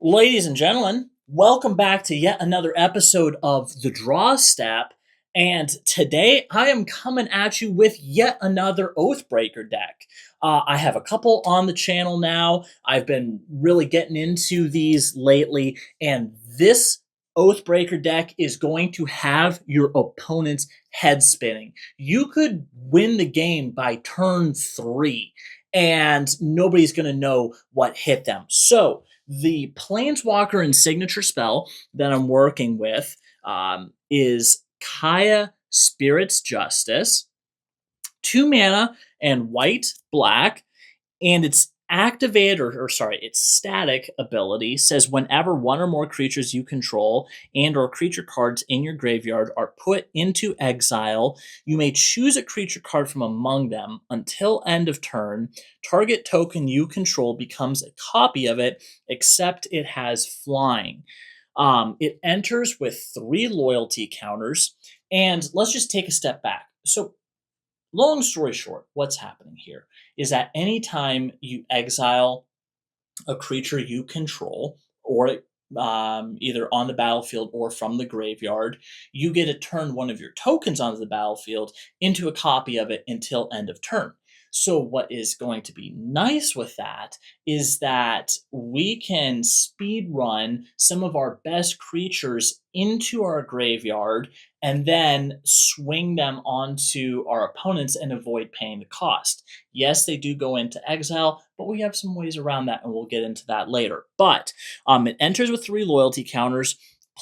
Ladies and gentlemen, welcome back to yet another episode of The Draw Step. And today I am coming at you with yet another Oathbreaker deck. I have a couple on the channel now. I've been really getting into these lately, and this Oathbreaker deck is going to have your opponent's head spinning. You could win the game by turn 3, and nobody's going to know what hit them. So, the Planeswalker and signature spell that I'm working with is Kaya Spirit's Justice, 2 mana and white, black, and its activated its static ability says whenever one or more creatures you control and or creature cards in your graveyard are put into exile, you may choose a creature card from among them. Until end of turn, target token you control becomes a copy of it, except it has flying. It enters with 3 loyalty counters, and let's just take a step back. So long story short, what's happening here is that anytime you exile a creature you control, or either on the battlefield or from the graveyard, you get to turn one of your tokens onto the battlefield into a copy of it until end of turn. So what is going to be nice with that is that we can speed run some of our best creatures into our graveyard and then swing them onto our opponents and avoid paying the cost. Yes, they do go into exile, but we have some ways around that, and we'll get into that later. But it enters with 3 loyalty counters.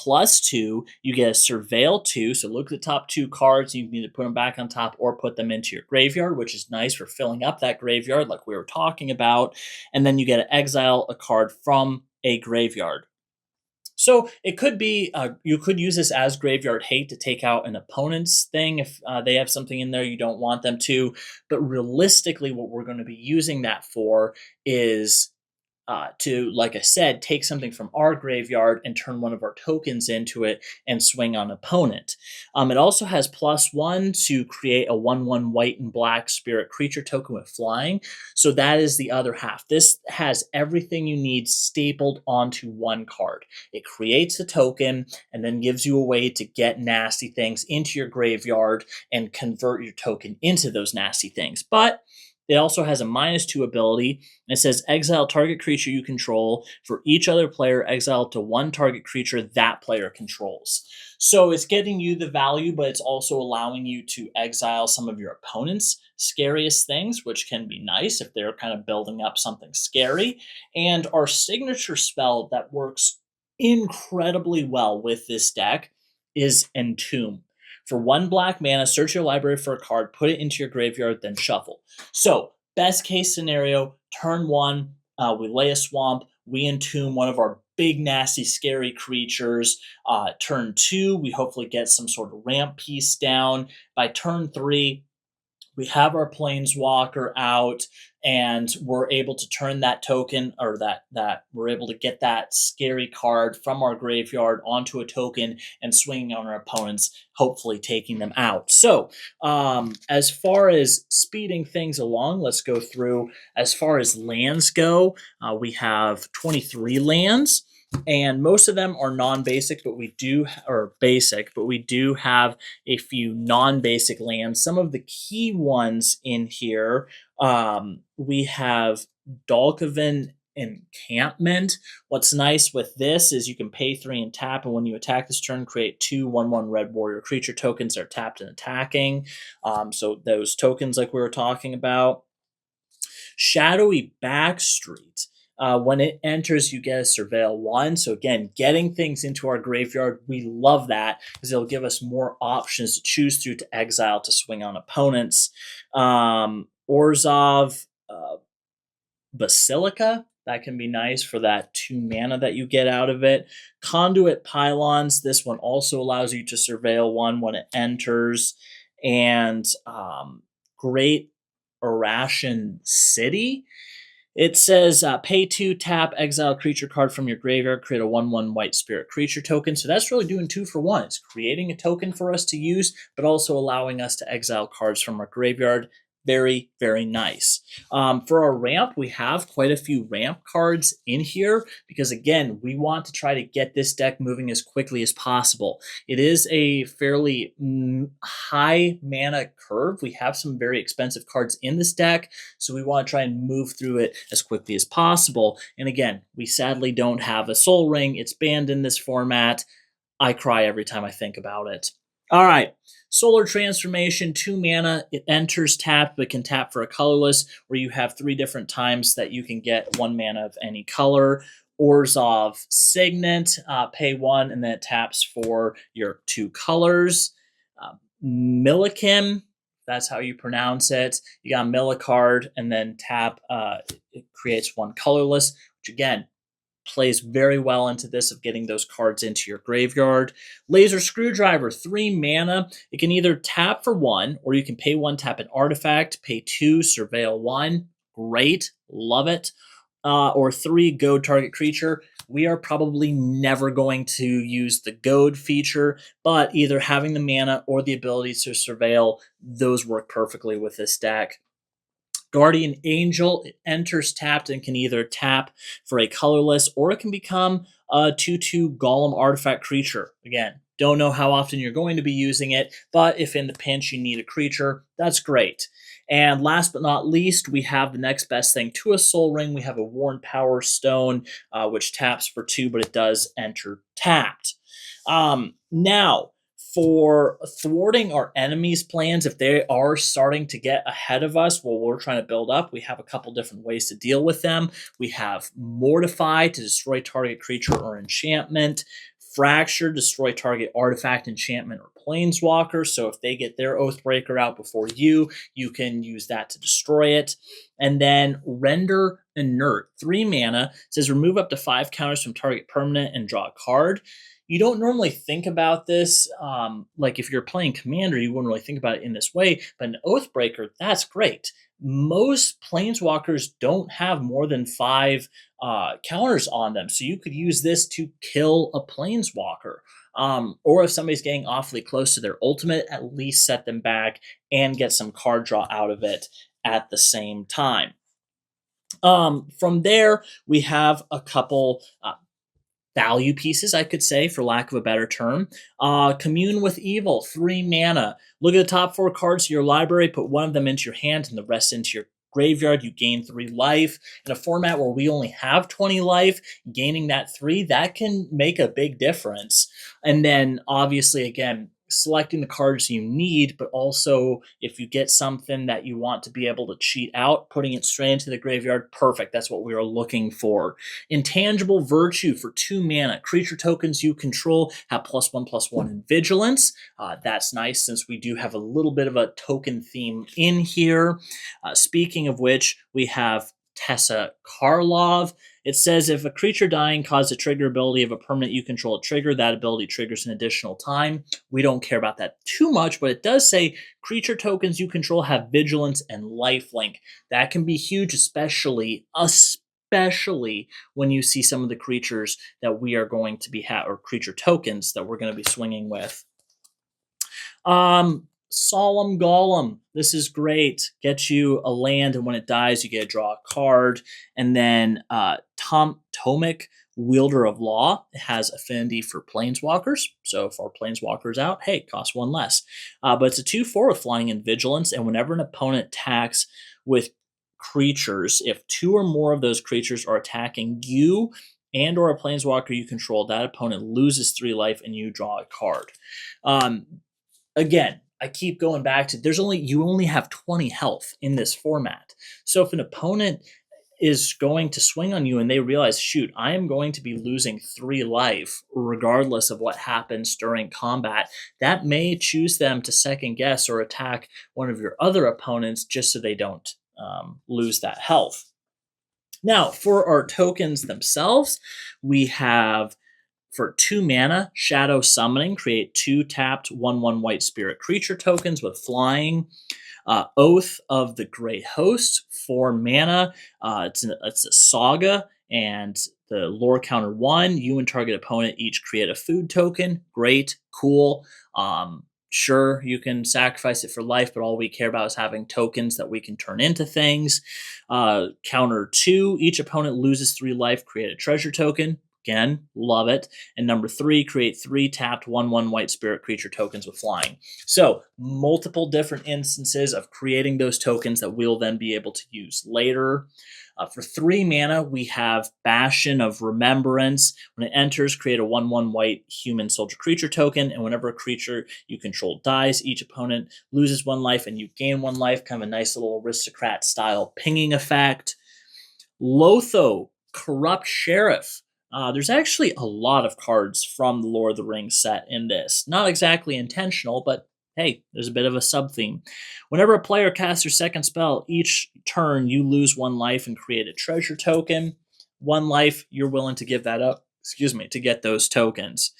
+2, you get a Surveil 2, so look at the top 2 cards, you can either put them back on top or put them into your graveyard, which is nice for filling up that graveyard like we were talking about, and then you get to exile a card from a graveyard. So it could be, you could use this as graveyard hate to take out an opponent's thing if they have something in there you don't want them to, but realistically what we're going to be using that for is to, like I said, take something from our graveyard and turn one of our tokens into it and swing on opponent. It also has +1 to create a 1/1 white and black spirit creature token with flying. So that is the other half. This has everything you need stapled onto one card. It creates a token and then gives you a way to get nasty things into your graveyard and convert your token into those nasty things. But it also has a -2 ability. It says exile target creature you control. For each other player, exile to 1 target creature that player controls. So it's getting you the value, but it's also allowing you to exile some of your opponent's scariest things, which can be nice if they're kind of building up something scary. And our signature spell that works incredibly well with this deck is Entomb. For 1 black mana, search your library for a card, put it into your graveyard, then shuffle. So, best case scenario, turn 1, we lay a swamp, we entomb one of our big, nasty, scary creatures. Turn 2, we hopefully get some sort of ramp piece down. By turn 3, we have our Planeswalker out, and we're able to turn that token, or that we're able to get that scary card from our graveyard onto a token and swinging on our opponents, hopefully taking them out. So as far as speeding things along, let's go through. As far as lands go, we have 23 lands. And most of them are non-basic, but we do, or basic, but we do have a few non-basic lands. Some of the key ones in here, we have Dalkovan Encampment. What's nice with this is you can pay 3 and tap, and when you attack this turn, create 2 1/1 red warrior creature tokens that are tapped and attacking. So those tokens like we were talking about. Shadowy Backstreet. When it enters, you get a Surveil 1. So again, getting things into our graveyard, we love that because it'll give us more options to choose through to exile to swing on opponents. Orzhov Basilica, that can be nice for that 2 mana that you get out of it. Conduit Pylons, this one also allows you to Surveil 1 when it enters. And Great Irration City. It says pay 2, tap, exile creature card from your graveyard, create a 1/1 white spirit creature token. So that's really doing 2 for 1. It's creating a token for us to use, but also allowing us to exile cards from our graveyard. Very, very nice. For our ramp, we have quite a few ramp cards in here because, again, we want to try to get this deck moving as quickly as possible. It is a fairly high mana curve. We have some very expensive cards in this deck, so we want to try and move through it as quickly as possible. And again, we sadly don't have a Soul Ring. It's banned in this format. I cry every time I think about it. All right. Solar Transformation, 2 mana. It enters tapped, but can tap for a colorless, where you have 3 different times that you can get 1 mana of any color. Orzhov Signet, pay 1, and then it taps for your 2 colors. Millikin, that's how you pronounce it. You got Millicard, and then tap, it creates 1 colorless, which again, plays very well into this of getting those cards into your graveyard. Laser Screwdriver, 3 mana. It can either tap for 1, or you can pay 1, tap an artifact, pay 2, surveil 1. Great, love it. Or 3, goad target creature. We are probably never going to use the goad feature, but either having the mana or the ability to surveil, those work perfectly with this deck. Guardian Angel, it enters tapped and can either tap for a colorless, or it can become a 2/2 Golem artifact creature. Again, don't know how often you're going to be using it, but if in the pinch you need a creature, that's great. And last but not least, we have the next best thing to a Soul Ring. We have a Worn Power Stone, which taps for 2, but it does enter tapped. Now, for thwarting our enemies' plans, if they are starting to get ahead of us while we're trying to build up, we have a couple different ways to deal with them. We have Mortify to destroy target creature or enchantment. Fracture, destroy target artifact, enchantment, or planeswalker. So if they get their Oathbreaker out before you can use that to destroy it. And then Render Inert, 3 mana, says remove up to 5 counters from target permanent and draw a card. You don't normally think about this, like if you're playing Commander, you wouldn't really think about it in this way, but an Oathbreaker, that's great. Most Planeswalkers don't have more than 5 counters on them, so you could use this to kill a Planeswalker. Or if somebody's getting awfully close to their ultimate, at least set them back and get some card draw out of it at the same time. From there, we have a couple value pieces, I could say, for lack of a better term. Commune with Evil, 3 mana. Look at the top 4 cards of your library, put 1 of them into your hand and the rest into your graveyard. You gain 3 life. In a format where we only have 20 life, gaining that 3, that can make a big difference. And then, obviously, again, selecting the cards you need, but also if you get something that you want to be able to cheat out, putting it straight into the graveyard, perfect. That's what we are looking for. Intangible Virtue for 2 mana. Creature tokens you control have +1/+1 in Vigilance. That's nice since we do have a little bit of a token theme in here. Speaking of which, we have Tessa Karlov. It says if a creature dying caused a trigger ability of a permanent you control a trigger, that ability triggers an additional time. We don't care about that too much, but it does say creature tokens you control have vigilance and lifelink. That can be huge, especially when you see some of the creatures that we are going to be or creature tokens that we're going to be swinging with. Solemn Golem. This is great. Gets you a land, and when it dies, you get to draw a card. And then Tomic, Wielder of Law. It has affinity for Planeswalkers. So if our Planeswalker's out, hey, costs 1 less. But it's a 2/4 with flying and vigilance, and whenever an opponent attacks with creatures, if 2 or more of those creatures are attacking you and or a Planeswalker you control, that opponent loses 3 life and you draw a card. Again, I keep going back to you only have 20 health in this format. So if an opponent is going to swing on you and they realize, shoot, I am going to be losing 3 life regardless of what happens during combat, that may choose them to second guess or attack one of your other opponents just so they don't lose that health. Now, for our tokens themselves, we have for 2 mana, Shadow Summoning, create 2 tapped 1/1 white spirit creature tokens with flying. Oath of the Grey Host, 4 mana. It's a saga, and the lore counter 1. You and target opponent each create a food token. Great, cool. Sure, you can sacrifice it for life, but all we care about is having tokens that we can turn into things. Counter 2, each opponent loses 3 life, create a treasure token. Again, love it. And number 3, create 3 tapped 1/1 white spirit creature tokens with flying. So, multiple different instances of creating those tokens that we'll then be able to use later. For 3 mana, we have Bastion of Remembrance. When it enters, create a 1/1 white human soldier creature token, and whenever a creature you control dies, each opponent loses 1 life and you gain 1 life. Kind of a nice little aristocrat style pinging effect. Lotho, Corrupt Sheriff. There's actually a lot of cards from the Lord of the Rings set in this. Not exactly intentional, but hey, there's a bit of a sub theme. Whenever a player casts their second spell, each turn you lose 1 life and create a treasure token. 1 life, you're willing to give that up, to get those tokens.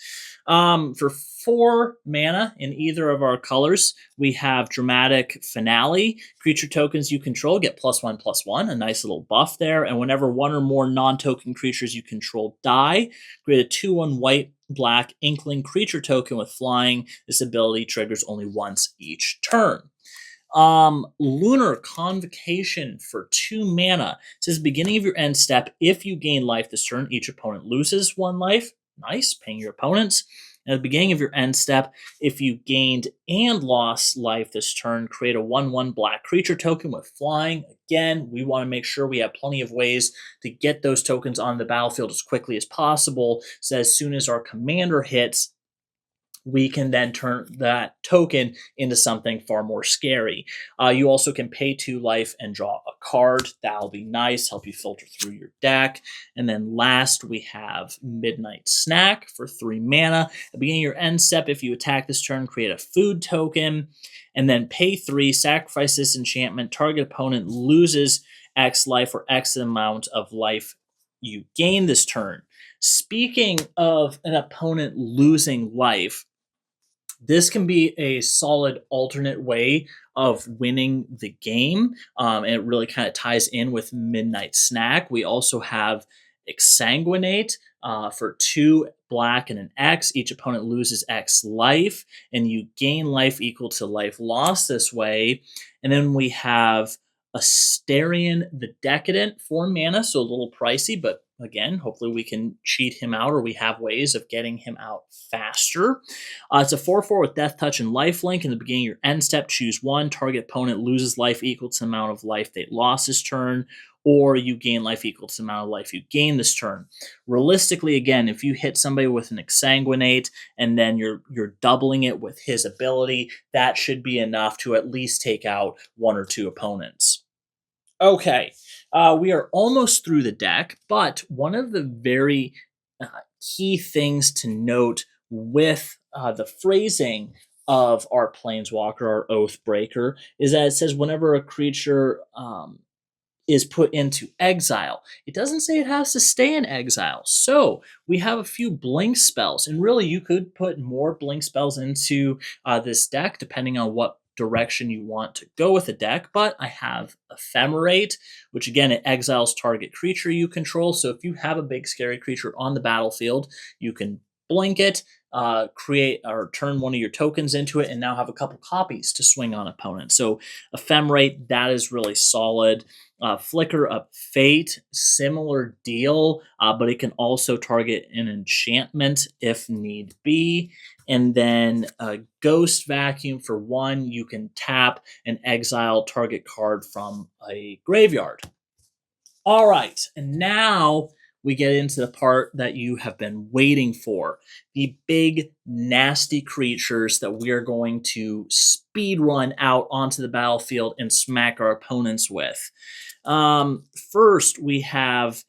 For 4 mana in either of our colors, we have Dramatic Finale. Creature tokens you control get +1/+1, a nice little buff there. And whenever 1 or more non-token creatures you control die, create a 2/1 white black Inkling creature token with flying. This ability triggers only once each turn. Lunar Convocation for 2 mana. It says beginning of your end step, if you gain life this turn, each opponent loses 1 life. Nice, paying your opponents. And at the beginning of your end step, if you gained and lost life this turn, create a 1/1 black creature token with flying. Again, we want to make sure we have plenty of ways to get those tokens on the battlefield as quickly as possible. So as soon as our commander hits, we can then turn that token into something far more scary. You also can pay 2 life and draw a card. That'll be nice, help you filter through your deck. And then last, we have Midnight Snack for 3 mana. At the beginning of your end step, if you attack this turn, create a food token, and then pay 3, sacrifice this enchantment. Target opponent loses X life or X amount of life you gain this turn. Speaking of an opponent losing life, this can be a solid alternate way of winning the game. And it really kind of ties in with Midnight Snack. We also have Exsanguinate for 2 black and an X. Each opponent loses X life, and you gain life equal to life lost this way. And then we have Asterion the Decadent, 4 mana, so a little pricey, but again, hopefully we can cheat him out, or we have ways of getting him out faster. It's a 4/4 with Death Touch and Lifelink. In the beginning of your end step, choose 1. Target opponent loses life equal to the amount of life they lost this turn, or you gain life equal to the amount of life you gain this turn. Realistically, again, if you hit somebody with an Exsanguinate and then you're doubling it with his ability, that should be enough to at least take out 1 or 2 opponents. Okay, we are almost through the deck, but one of the very key things to note with the phrasing of our Planeswalker, our Oathbreaker, is that it says whenever a creature is put into exile, it doesn't say it has to stay in exile. So we have a few blink spells, and really you could put more blink spells into this deck depending on what direction you want to go with the deck. But I have Ephemerate, which again, it exiles target creature you control. So if you have a big scary creature on the battlefield, you can blink it, create or turn one of your tokens into it, and now have a couple copies to swing on opponents. So Ephemerate, that is really solid. Flicker of Fate, similar deal, but it can also target an enchantment if need be. And then Ghost Vacuum for 1, you can tap and exile target card from a graveyard. All right, and now we get into the part that you have been waiting for. The big, nasty creatures that we are going to speed run out onto the battlefield and smack our opponents with. First, we have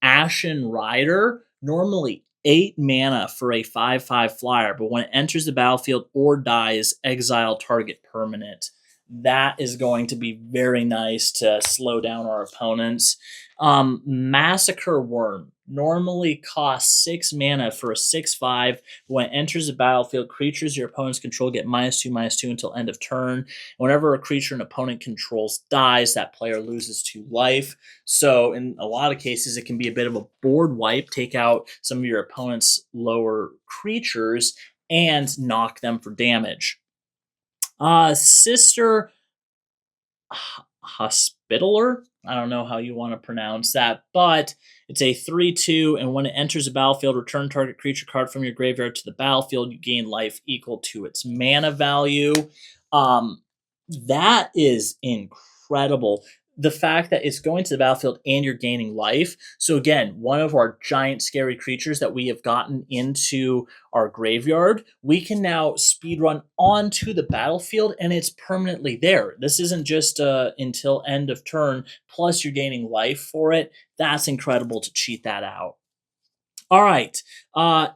Ashen Rider, normally 8 mana for a 5/5 flyer, but when it enters the battlefield or dies, exile target permanent. That is going to be very nice to slow down our opponents. Massacre Wurm normally costs 6 mana for a 6/5. When it enters the battlefield, creatures your opponents control get -2/-2 until end of turn. Whenever a creature an opponent controls dies, that player loses 2 life. So in a lot of cases, it can be a bit of a board wipe, take out some of your opponent's lower creatures and knock them for damage. Sister Hospitaler. I don't know how you want to pronounce that, but it's a 3/2, and when it enters the battlefield, return target creature card from your graveyard to the battlefield. You gain life equal to its mana value. Um, that is incredible. The fact that it's going to the battlefield and you're gaining life. So again, one of our giant scary creatures that we have gotten into our graveyard, we can now speed run onto the battlefield and it's permanently there. This isn't just until end of turn, plus you're gaining life for it. That's incredible to cheat that out. All right.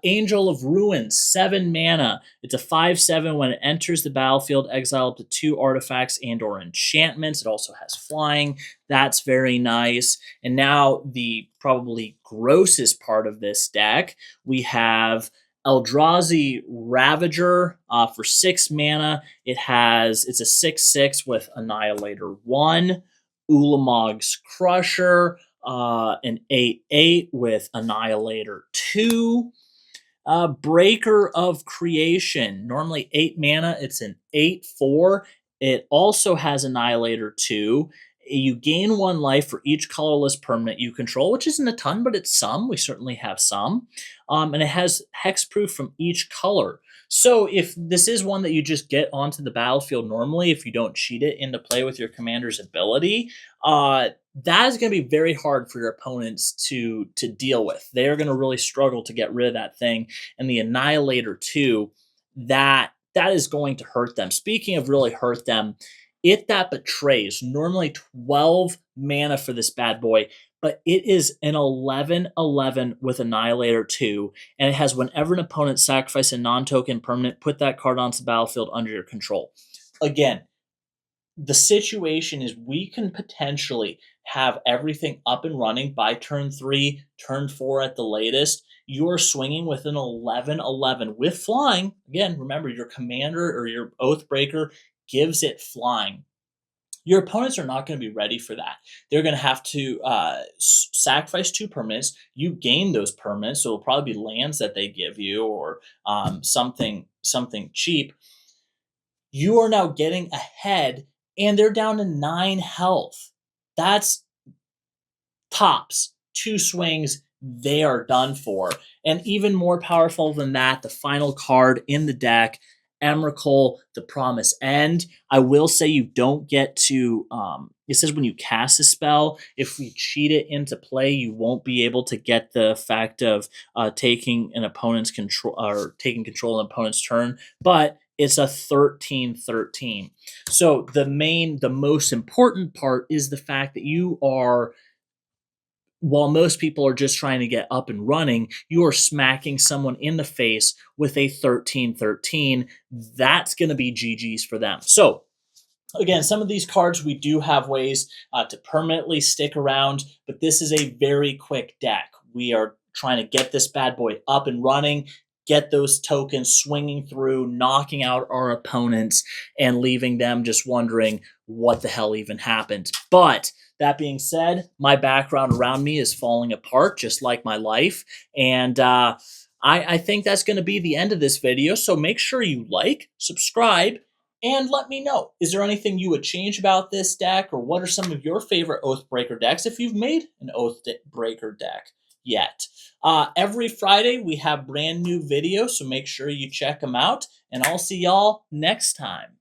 Angel of Ruin, 7 mana. It's a 5/7. When it enters the battlefield, exile up to 2 artifacts and or enchantments. It also has flying. That's very nice. And now the probably grossest part of this deck, we have Eldrazi Ravager for 6 mana. It's a 6/6 with Annihilator 1, Ulamog's Crusher, an 8/8 with Annihilator 2. Breaker of Creation, normally 8 mana. It's an 8/4. It also has Annihilator 2. You gain 1 life for each colorless permanent you control, which isn't a ton, but it's some. We certainly have some. And it has hexproof from each color. So if this is one that you just get onto the battlefield normally, if you don't cheat it into play with your commander's ability, that is going to be very hard for your opponents to deal with. They're going to really struggle to get rid of that thing. And the Annihilator 2, that is going to hurt them. Speaking of really hurt them, It That Betrays, normally 12 mana for this bad boy, but it is an 11/11 with Annihilator 2, and it has whenever an opponent sacrifices a non-token permanent, put that card onto the battlefield under your control. Again, the situation is we can potentially have everything up and running by turn 3, turn 4 at the latest. You're swinging with an 11/11 with flying. Again, remember your commander or your Oathbreaker gives it flying. Your opponents are not going to be ready for that. They're going to have to sacrifice 2 permanents. You gain those permanents, so it'll probably be lands that they give you or something cheap. You are now getting ahead, and they're down to 9 health. That's tops. 2 swings, they are done for. And even more powerful than that, the final card in the deck, Emrakul, the Promise End. I will say you don't get to, it says when you cast a spell, if we cheat it into play, you won't be able to get the effect of taking an opponent's control or taking control of an opponent's turn, but it's a 13/13. So the most important part is the fact that you are, while most people are just trying to get up and running, you are smacking someone in the face with a 13/13. That's going to be GG's for them. So, again, some of these cards we do have ways to permanently stick around, but this is a very quick deck. We are trying to get this bad boy up and running, get those tokens swinging through, knocking out our opponents, and leaving them just wondering what the hell even happened. But that being said, my background around me is falling apart, just like my life. And I think that's going to be the end of this video. So make sure you like, subscribe, and let me know. Is there anything you would change about this deck, or what are some of your favorite Oathbreaker decks if you've made an Oathbreaker deck yet? Every Friday, we have brand new videos, so make sure you check them out. And I'll see y'all next time.